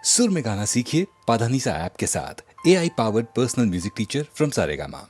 सुर में गाना सीखिए पाधानीसा ऐप के साथ AI powered personal music teacher from Saregama.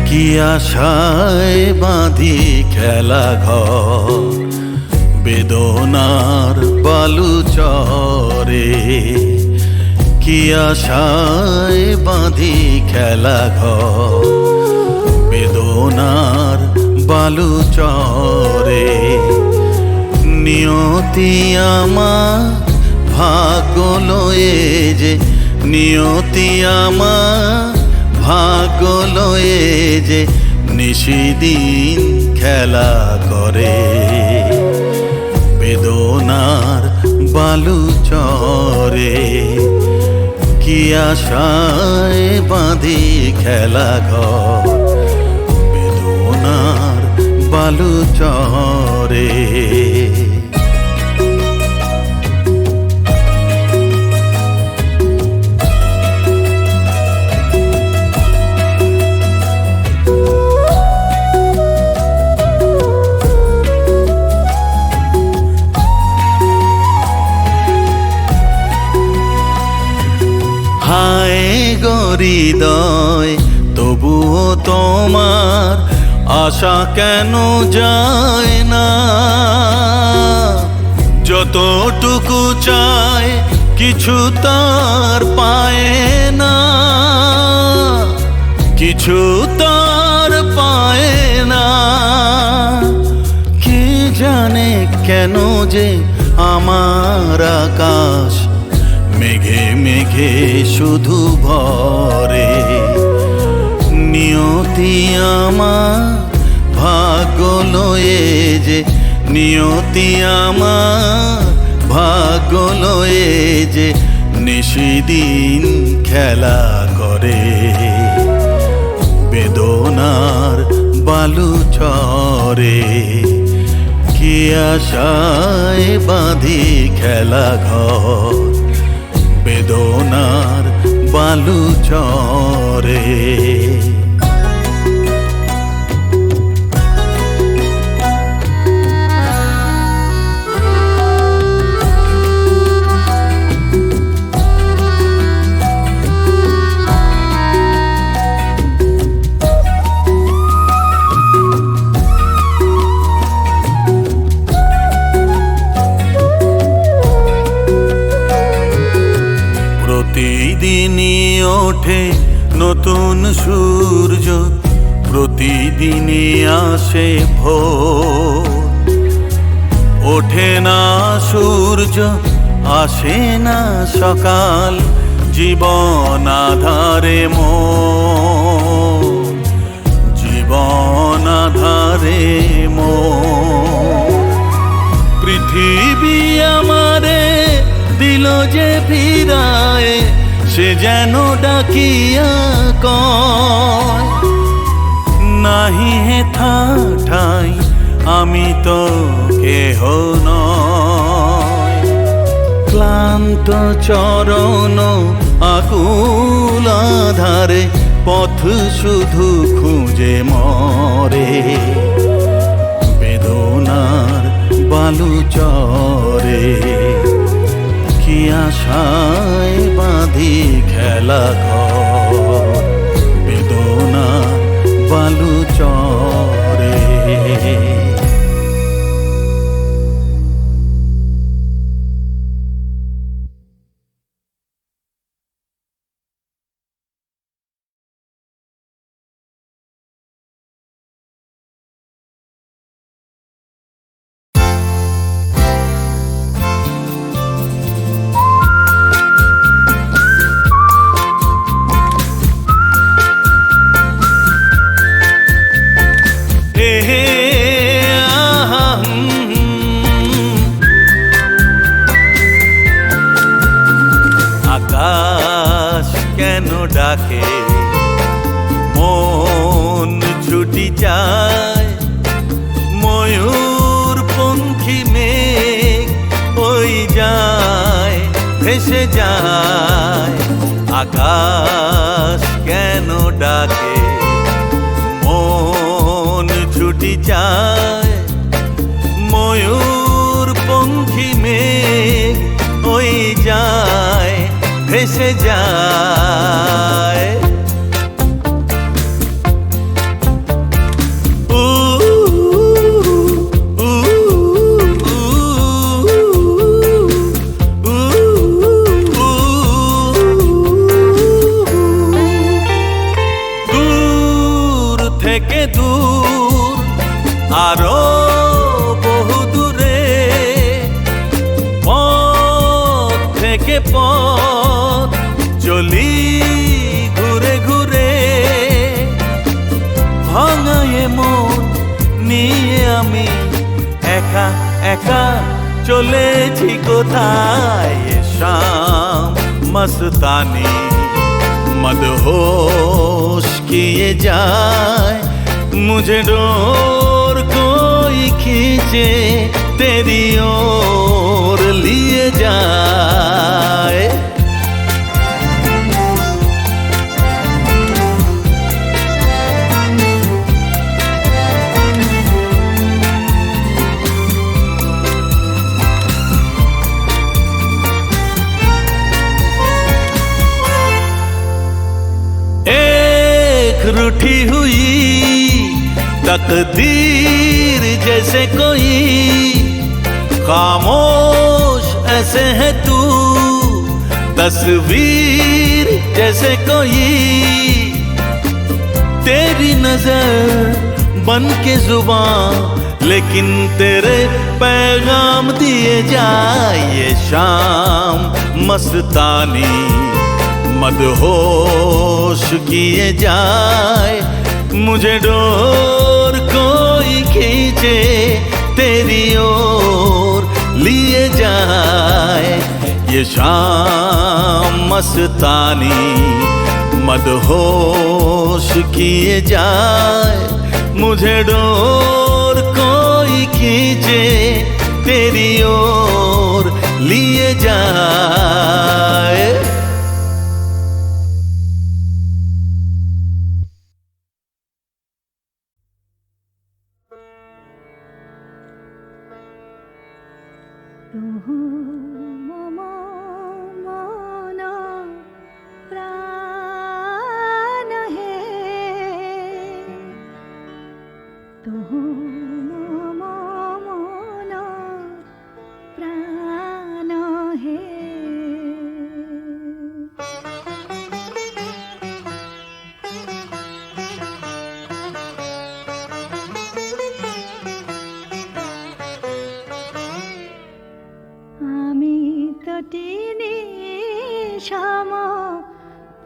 কি আশায় বাঁধি খেলা ঘর বেদনার বালু চরে, কি আশায় বাঁধি খেলা ঘর বেদনার বালু চরে। নিয়তি আমার ভাগ্য লয়ে যে, নিয়তি আমার ভাগ্য লয়ে যে নিশিদিন খেলা করে। বেদনার বালু চরে কি আশায় বাঁধি খেলা ঘর, বেদনার বালু চরে। হায় হৃদয় তবুও তোমার আশা কেন যায় না? যতটুকু চায় কিছু তার পায় না, কিছু তার পায় না। কে জানে কেন যে আমার আকাশ মেঘে মেঘে শুধু ভরে। নিয়তি আমার ভাগ্য লয়ে যে, নিয়তি আমার ভাগ্য লয়ে যে নিশিদিন খেলা করে। বেদনার বালু চরে কি আশায় বাঁধি খেলা ঘর, বেদনার বালু চরে। প্রতিদিনই ওঠে নতুন সূর্য, প্রতিদিনই আসে ভোর। ওঠে না সূর্য আসে না সকাল, জীবন আধারে মোর, জীবন আধারে মোর। পৃথিবী আমারে দিল যে ফিরায়, সে যেন ডাকিয়া কয় নাহি হে ঠাই আমি তো কেহ নয়। ক্লান্ত চরণ আকুল আধারে পথ শুধু খুঁজে মরে। বেদনার বালু চরে কি আশায় বাঁধি খেলা ঘর, বেদনার বালু চরে। আকাশ কেন ডাকে মন ছুটি যায়, ময়ূর পঙ্খী মেঘ ওই যায় ভেসে যায়। আকাশ কেন ডাকে মন ছুটি যায়, ময়ূর পঙ্খী মেঘ ওই যায় ভেসে যায়। দূর থেকে দূর আরো বহু দূরে থেকে পথ চলি ঘুরে ঘুরে, ভাঙায়ে মন নিয়ে আমি একা একা চলেছি কোথায়। ये शाम मस्तानी मदहोश किए जाए, मुझे डोर कोई खींचे तेरी ओर लिए जाए। रूठी हुई तकदीर जैसे कोई, खामोश ऐसे है तू तस्वीर जैसे कोई। तेरी नजर बन के जुबान, लेकिन तेरे पैगाम दिए जाए। ये शाम मस्तानी मदहोश किए जाए, मुझे डोर कोई खींचे तेरी ओर लिए जाए। ये शाम मस्तानी मदहोश किए जाए, मुझे डोर कोई खींचे तेरी ओर लिए जाए।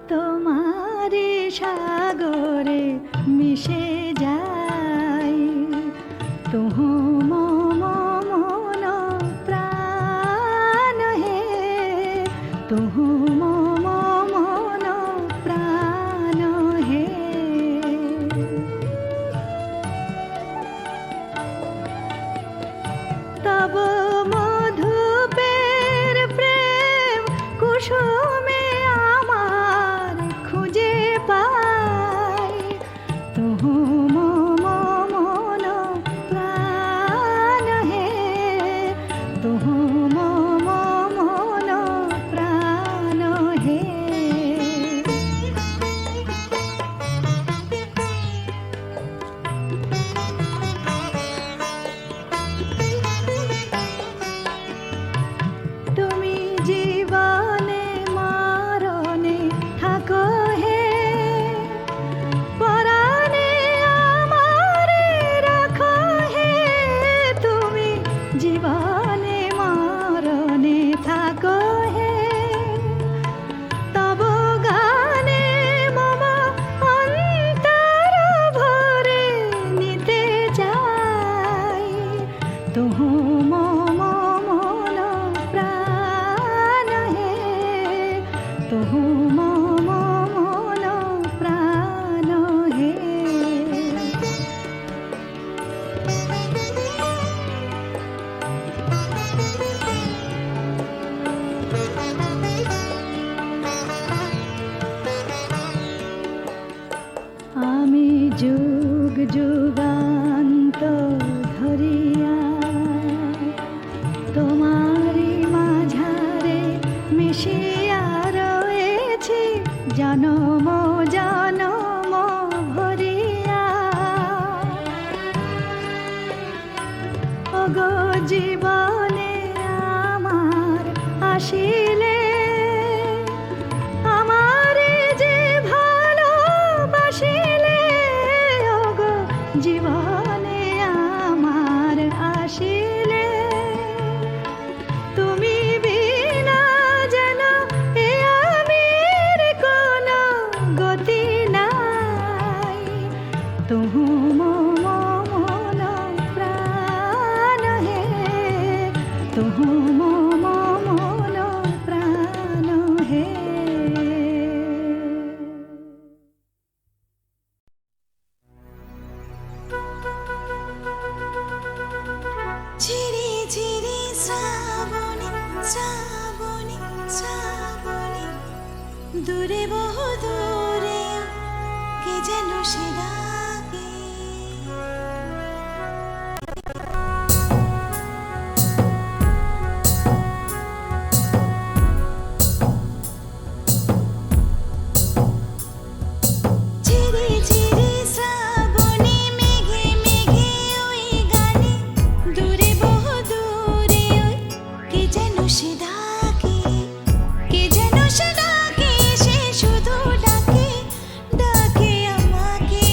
তোমারি সাগরে মিশে যাই, তুম মন প্রাণ হে, তুম মন প্রাণ হে। তব মধুপের প্রেম কুসুমে যুগ যুগান্ত ধরিয়া তোমারি মাঝারে মিশিয়া রয়েছি, জনম জনম ভরিয়া। ওগো জীবনে আমার আসিলে, আমারে যে ভালোবাসিলে, ওগো জীবনে আমার আসিলে, তুমি বিনা যে হে ঝিরি ঝিরি শ্রাবণে শ্রাবণে শ্রাবণে দূরে বহু দূরে কে যেন সে ডাকে ঝিরি ঝিরি শ্রাবণে মেঘে মেঘে ওই গানে দূরে বহু দূরে ওই কে যেন সে ডাকে কে যেন সে ডাকে সে শুধু ডাকে ডাকে আমাকে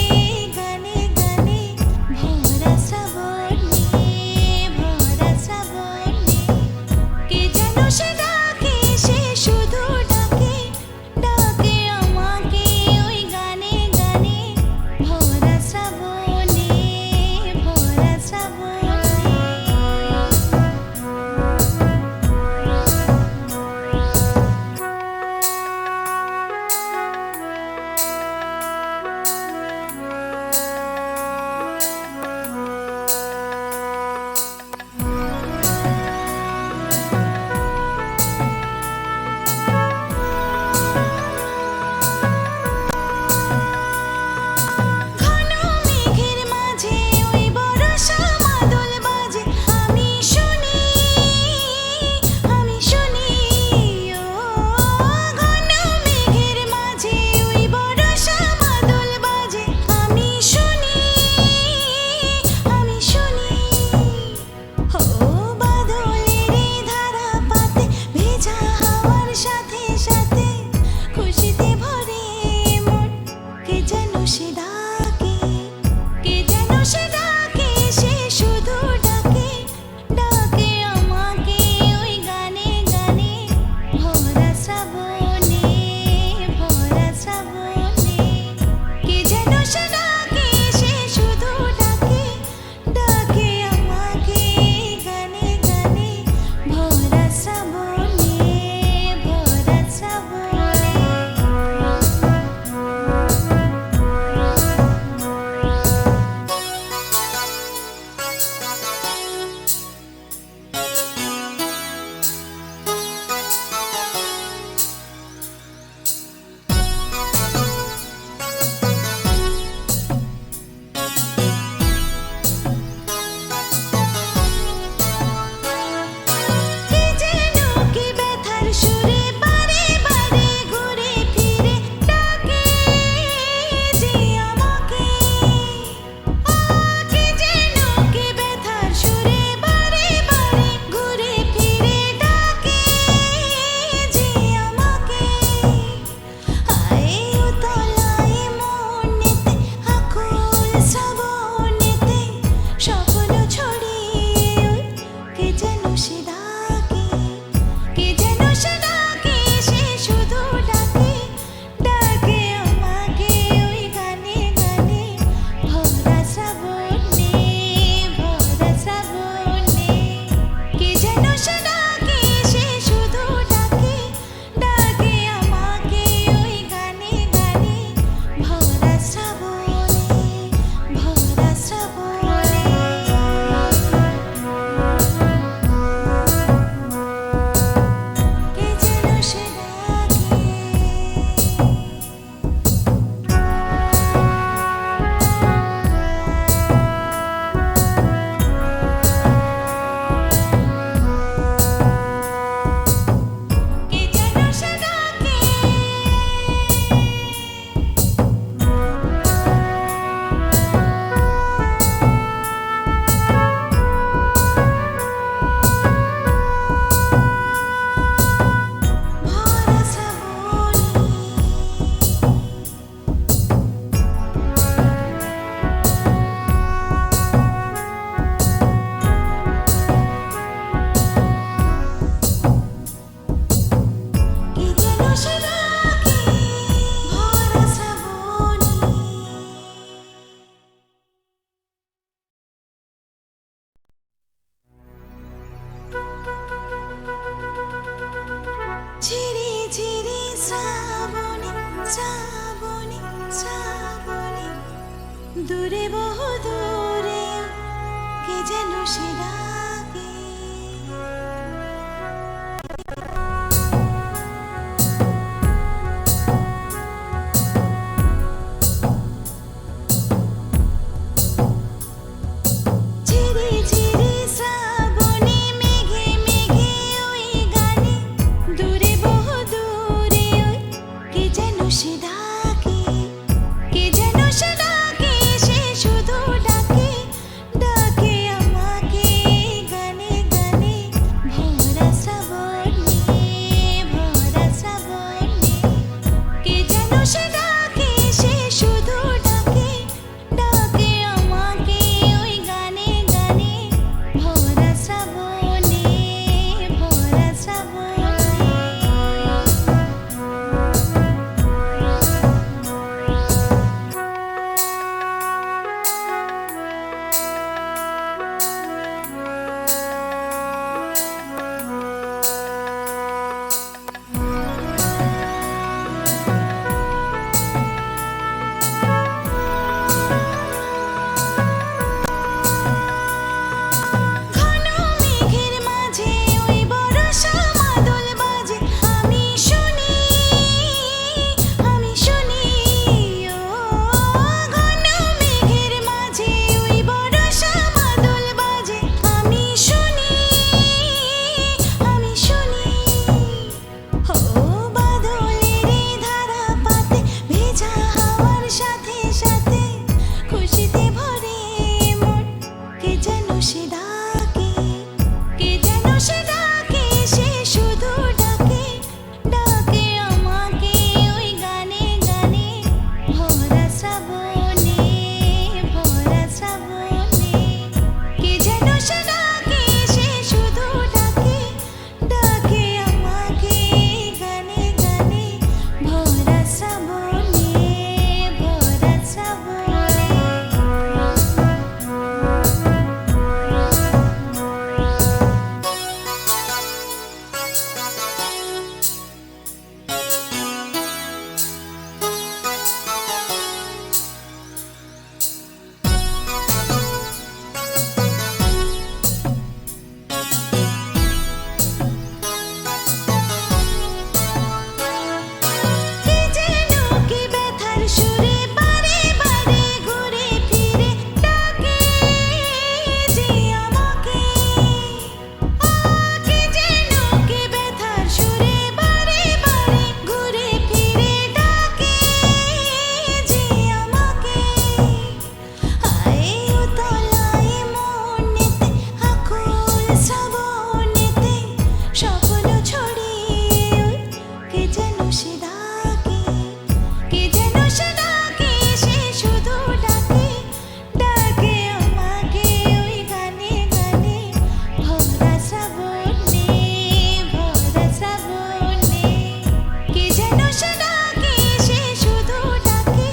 শ্রাবণে শ্রাবণে শ্রাবণে দূরে বহু দূরে কে যেন সে ডাকে ঝিরি ঝিরি শ্রাবণে মেঘে মেঘে ওই গানে দূরে বহু দূরে ওই কে যেন সে ডাকে কে যেন সে ডাকে সে শুধু ডাকে ডাকে আমাকে গানে গানে ভরা শ্রাবণে কে যেন সে ডাকে সে শুধু ডাকে ডাকে আমাকে ওই গানে গানে ভরা শ্রাবণে ঘন মেঘের মাঝে ওই বর্ষা মাদল বাজে আমি শুনি ও ঘন মেঘের মাঝে ওই বর্ষা মাদল বাজে আমি শুনি ও বাদলের ধারা পাতে ভেজা হাওয়ার সাথে সাথে খুশিতে ভরে মন কে যেন সে ডাকে কে যেন সে ডাকে সে শুধু ডাকে ডাকে আমাকে ওই গানে গানে ভরা শ্রাবণে কে যেন সে ডাকে সে শুধু ডাকে ডাকে আমাকে গানে গানে ভরা শ্রাবণে কে যেন কি ব্যথার সুরে বারে বারে ঘুরে ফিরে ডাকে যে আমাকে কে যেন কি ব্যথার সুরে বারে বারে ঘুরে ফিরে ডাকে যে আমাকে আয় উতলায় মনেতে আকুল শ্রাবণেতে স্বপ্ন ছড়িয়ে কে যেন সে ডাকে কে যেন সে ডাকে সে শুধু ডাকে ডাকে আমাকে ওই গানে গানে ভরা শ্রাবণে কে যেন সে ডাকে সে শুধু ডাকে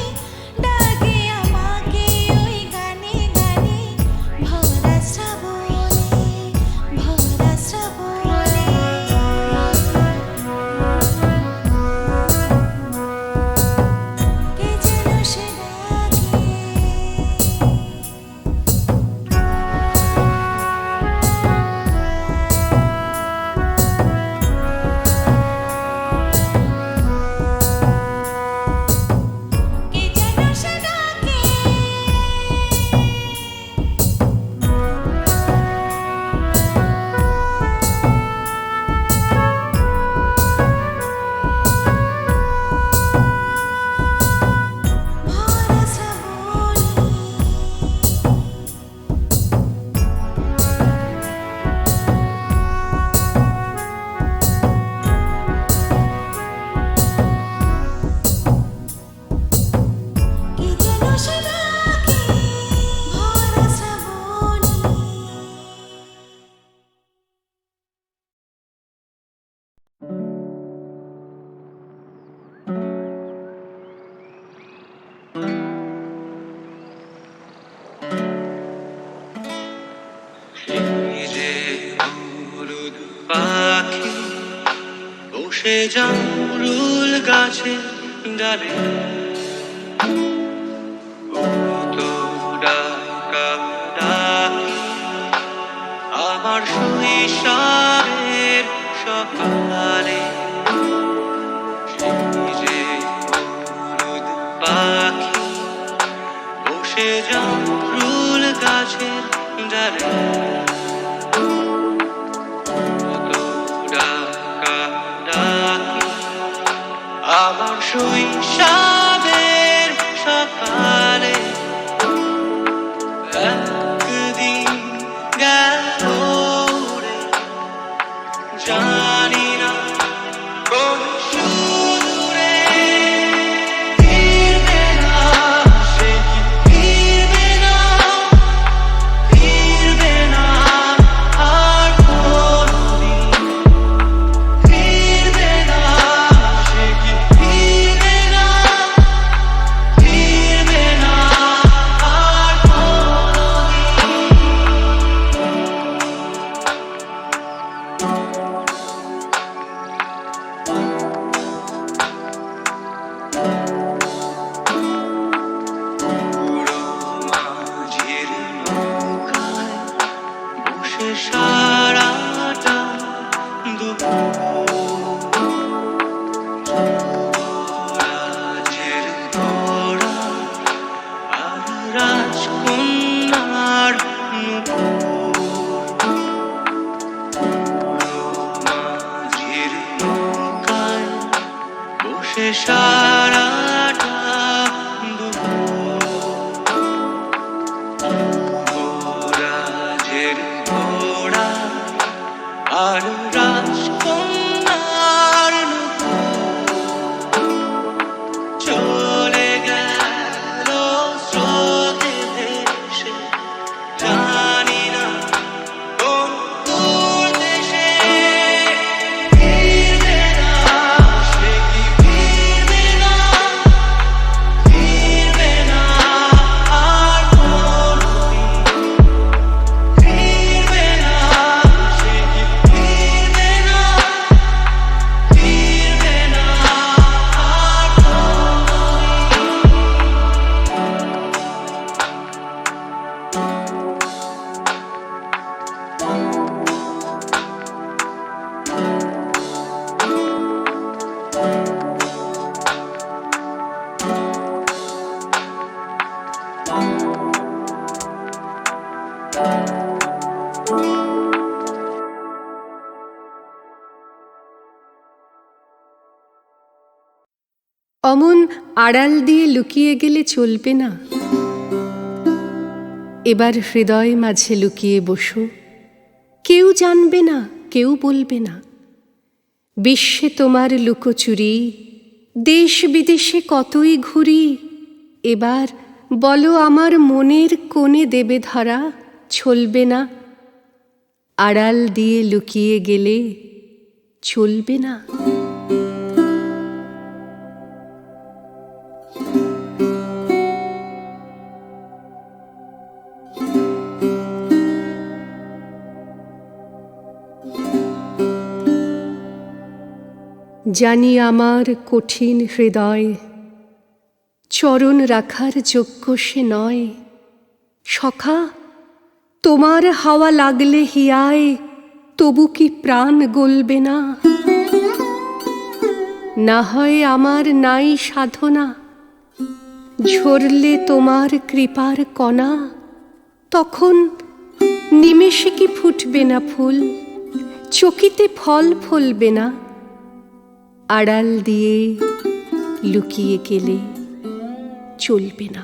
ডাকে আমাকে ওই গানে গানে ভরা শ্রাবণে কে যেন সে ডাকে কে যেন সে ডাকে ভরা শ্রাবণে কে যেন সে ডাকে ভরা শ্রাবণে যে হলুদ পাখি বসে বসে জামরুল গাছে ডালে তো ডাকা ডাকি আমার শৈশবের সকালে সেই যে হলুদ পাখি বসে জামরুল গাছের ডালে আমার শৈশবের সকালে একদিন গেল রে, জানি না কোন সুদূরে ফিরবে না, সে কি ফিরবে না, ফিরবে না আর কোনদিন, ফিরবে না, সে কি ফিরবে না, ফিরবে না আর কোনদিন। বুড়ো মাঝির নৌকায় বসে সারাটা দুপুর রাজের ঘোড়া আর রাজকন্যার নূপুর। বুড়ো মাঝির নৌকায় বসে সারাটা দুপুর রাজের ঘোড়া আর রাজকন্যার নূপুর। চলে গেল স্রোতে ভেসে, জানি না কোন দূর দেশে, ফিরবে না, সে কি ফিরবে না, ফিরবে না আর কোনদিন, ফিরবে না, সে কি ফিরবে না, ফিরবে না আর অমন আড়াল দিয়ে লুকিয়ে গেলে চলবে না। এবার হৃদয় মাঝে লুকিয়ে বসো, কেউ জানবে না, কেউ বলবে না। বিশ্বে তোমার লুকোচুরি, দেশ বিদেশে কতই ঘুরি। এবার বলো আমার মনের কোণে দেবে ধরা, চলবে না। আড়াল দিয়ে লুকিয়ে গেলে চলবে না। জানি আমার কঠিন হৃদয় চরণ রাখার যোগ্য সে নয়। সখা তোমার হাওয়া লাগলে হিয়ায়, তবু কি প্রাণ গলবে না? না হয় আমার নাই সাধনা, ঝরলে তোমার কৃপার কণা, তখন নিমেষে কি ফুটবে না ফুল, চকিতে ফল ফলবে না? আড়াল দিয়ে লুকিয়ে গেলে চলবে না।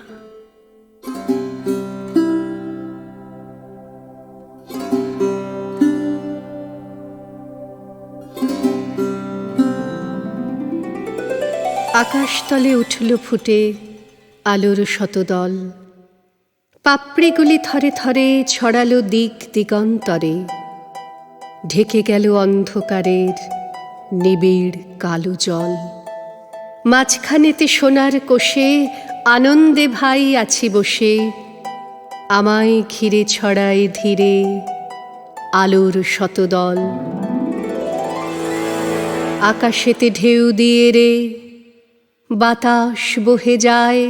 আকাশতলে উঠল ফুটে আলোর শতদল, পাপড়িগুলি থরে থরে ছড়ালো দিক দিগন্তরে, ঢেকে গেল অন্ধকারের নিবিড় কালো জল। মাঝখানেতে সোনার কোষে আনন্দে ভাই আছি বসে, আমায় ঘিরে ছড়ায় ধীরে আলোর শতদল। আকাশেতে ঢেউ দিয়ে রে বাতাস বহে যায়,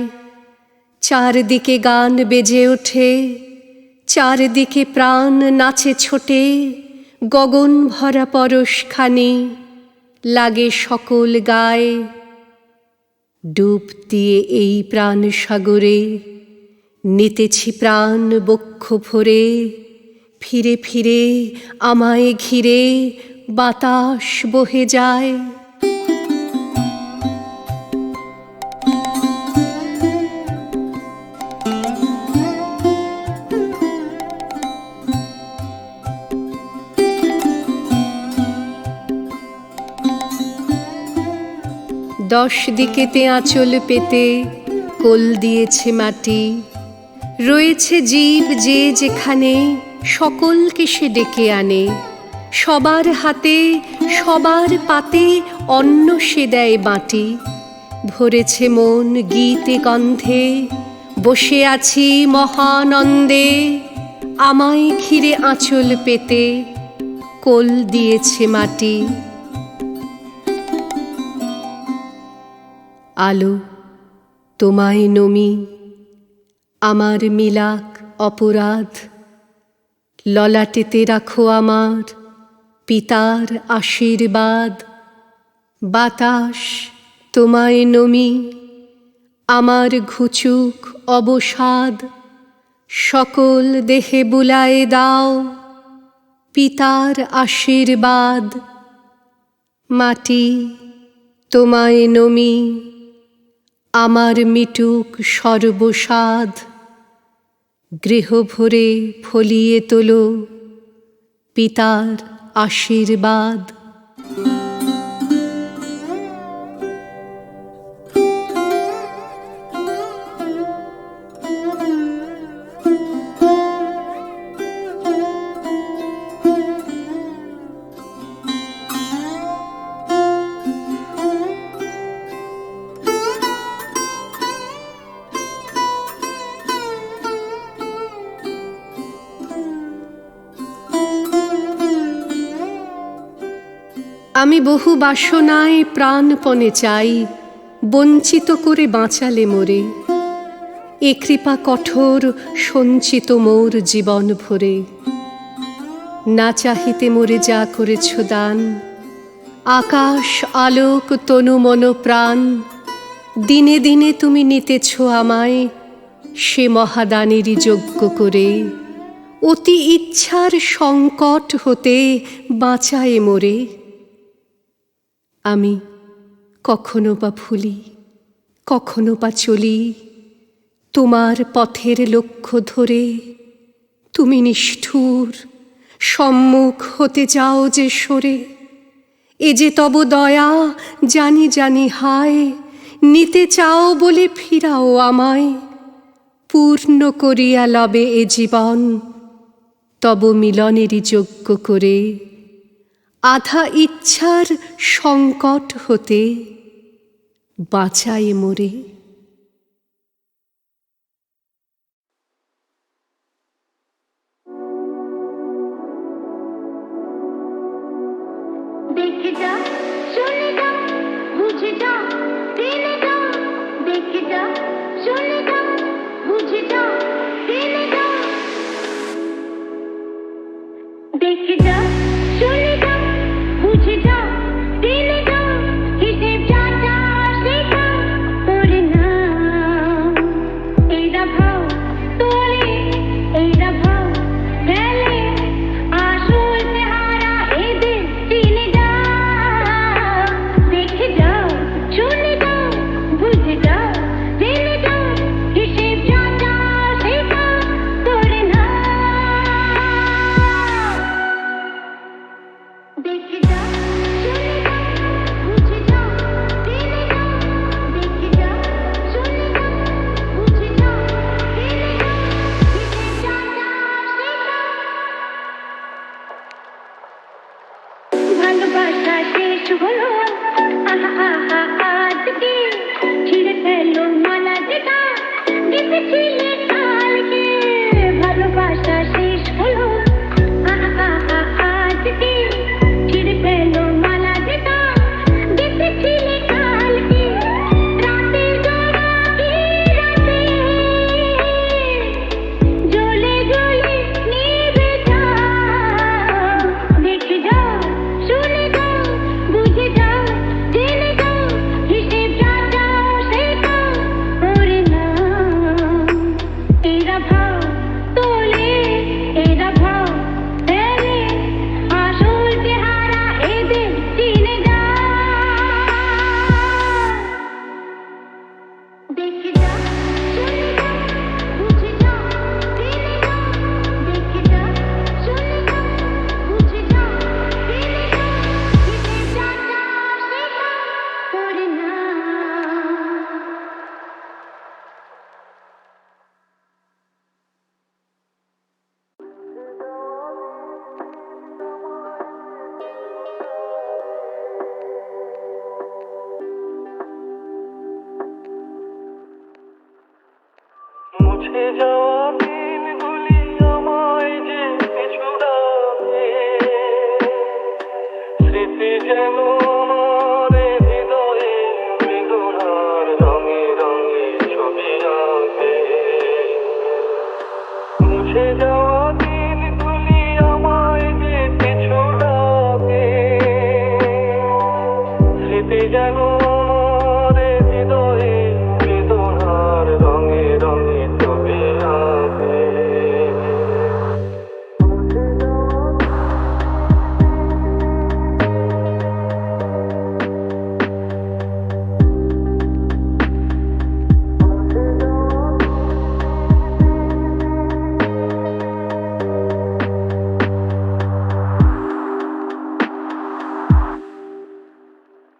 চারদিকে গান বেজে ওঠে, চারদিকে প্রাণ নাচে ছোটে, গগন ভরা পরশখানি লাগে সকল গায়ে। ডুব দিয়ে এই প্রাণ সাগরে নিতেছি প্রাণ বক্ষ ভরে, ফিরে ফিরে আমায় ঘিরে বাতাস বহে যায়। দশ দিকেতে আঁচল পেতে কোল দিয়েছে মাটি, রয়েছে জীব যে যেখানে, সকলকে সে ডেকে আনে। সবার হাতে সবার পাতে অন্ন সে দেয় বাটি, ভরেছে মন গীতে গন্ধে, বসে আছি মহানন্দে। আমায় ঘিরে আঁচল পেতে কোল দিয়েছে মাটি। আলো তোমায় নমি, আমার মিলাক অপরাধ, ললাটেতে রাখো আমার পিতার আশীর্বাদ। বাতাস তোমায় নমি, আমার ঘুচুক অবসাদ, সকল দেহে বুলায়ে দাও পিতার আশীর্বাদ। মাটি তোমায় নমি, আমার মিটুক সর্বসাদ, গৃহ ভরে ফলিয়ে তোলো পিতার আশীর্বাদ। আমি বহু বাসনায় প্রাণপণে চাই, বঞ্চিত করে বাঁচালে মোরে। এ কৃপা কঠোর সঞ্চিত মোর জীবন ভরে। না চাহিতে মোরে যা করেছ দান, আকাশ আলোক তনু মন প্রাণ, দিনে দিনে তুমি নিতেছ আমায় সে মহাদানেরই যজ্ঞ করে। অতি ইচ্ছার সংকট হতে বাঁচায়ে মোরে। আমি কখনো বা ভুলি, কখনো বা চলি তোমার পথের লক্ষ্য ধরে। তুমি নিষ্ঠুর, সম্মুখ হতে যাও যে সরে। এ যে তব দয়া জানি জানি হায়, নিতে চাও বলে ফিরাও আমায়। পূর্ণ করিয়া লবে এ জীবন তব মিলনেরই যজ্ঞ করে। আধা ইচ্ছার সংকট হতে বাঁচায়ে মোরে। দেখে যা, শুনে যা, বুঝে যা, জেনে যা। দেখে যা, শুনে যা, বুঝে যা, জেনে যা। দেখে যা, শুনে যা, বুঝে যা, জেনে যা। হিসেব যা যা শেখা করে না। এরা ভাও তোলে, এরা ভাও ফেলে, আসল চেহারা এদের চিনে যা। দেখে যাও, শুনে যাও, বুঝে যাও, জেনে যাও। হিসেব যা যা শেখা করে না। দেখে যাও, শুনে যাও, বুঝে যাও, জেনে যাও। দেখে যাও, শুনে যাও, বুঝে যাও, জেনে যাও। হিসেব যা যা শেখা। ভালোবাসা শেষ হলো, আহা আহা আজকে। ছিঁড়ে ফেলো মালা যেটা গেঁথেছিলে কালকে। ভালোবাসা শেষ হলো, আহা আহা আজকে। ছিঁড়ে ফেলো মালা যেটা মুছে যাওয়া দিনগুলি আমায় যে পিছু ডাকে, স্মৃতি যেন আমার হৃদয়ে বেদনার রঙে রঙে ছবি আঁকে। মুছে যাওয়া দিনগুলি আমায় যে পিছু ডাকে, স্মৃতি যেন আমার হৃদয়ে বেদনার রঙে রঙে ছবি আঁকে।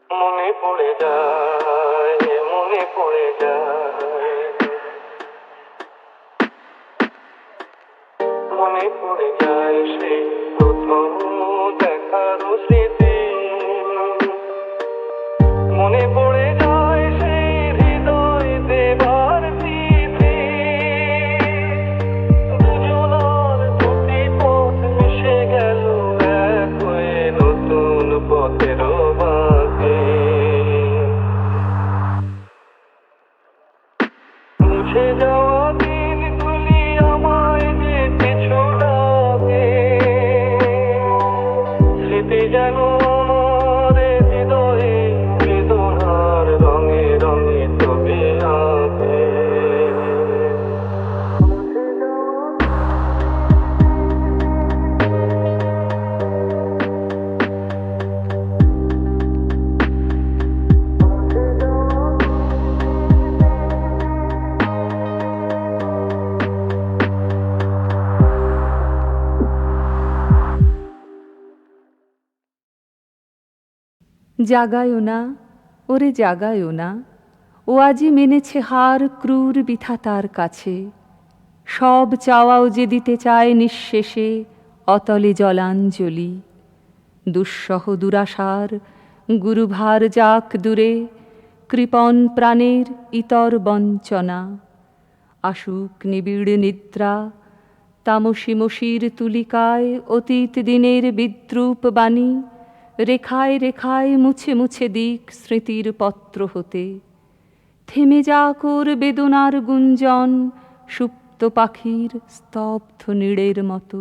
মনে পড়ে যায়, মনে পড়ে যায়, মনে পড়ে যায় সেই প্রথম দেখার স্মৃতি। মনে পড়ে যায় সেই হৃদয় দেবার তিথি। দুজনার দুটি পথ মিশে গেল এক হয়ে নতুন পথের বাঁকে। মুছে যাওয়া দিনগুলি আমায় যে পিছু ডাকে, স্মৃতি যেন আমার হৃদয়ে বেদনার রঙে রঙে ছবি আঁকে। জাগায়ও না, ওরে জাগায়ও না, ও আজি মেনেছে হার ক্রূর বিধাতার কাছে। সব চাওয়াও যে দিতে চায় নিঃশেষে অতলে জলাঞ্জলি। দুঃসহ দুরাশার গুরুভার যাক দূরে, কৃপণ প্রাণের ইতর বঞ্চনা। আসুক নিবিড় নিদ্রা, তামসী মশির তুলিকায় অতীত দিনের বিদ্রূপ বাণী রেখায় রেখায় মুছে মুছে দিক স্মৃতির পত্র হতে। থেমে যাক ওর বেদনার গুঞ্জন সুপ্ত পাখির স্তব্ধ নীড়ের মতো।